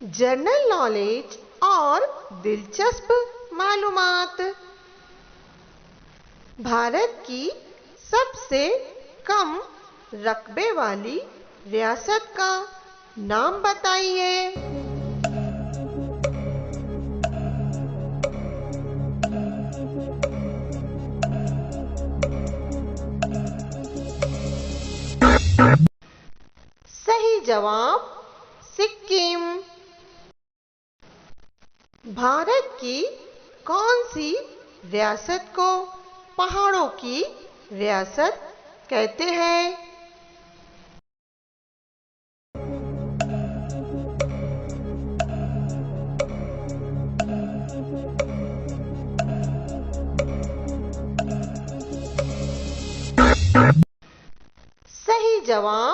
General knowledge और दिलचस्प मालूमात। भारत की सबसे कम रकबे वाली रियासत का नाम बताइए। सही जवाब सिक्किम। भारत की कौन सी रियासत को पहाड़ों की रियासत कहते हैं? सही जवाब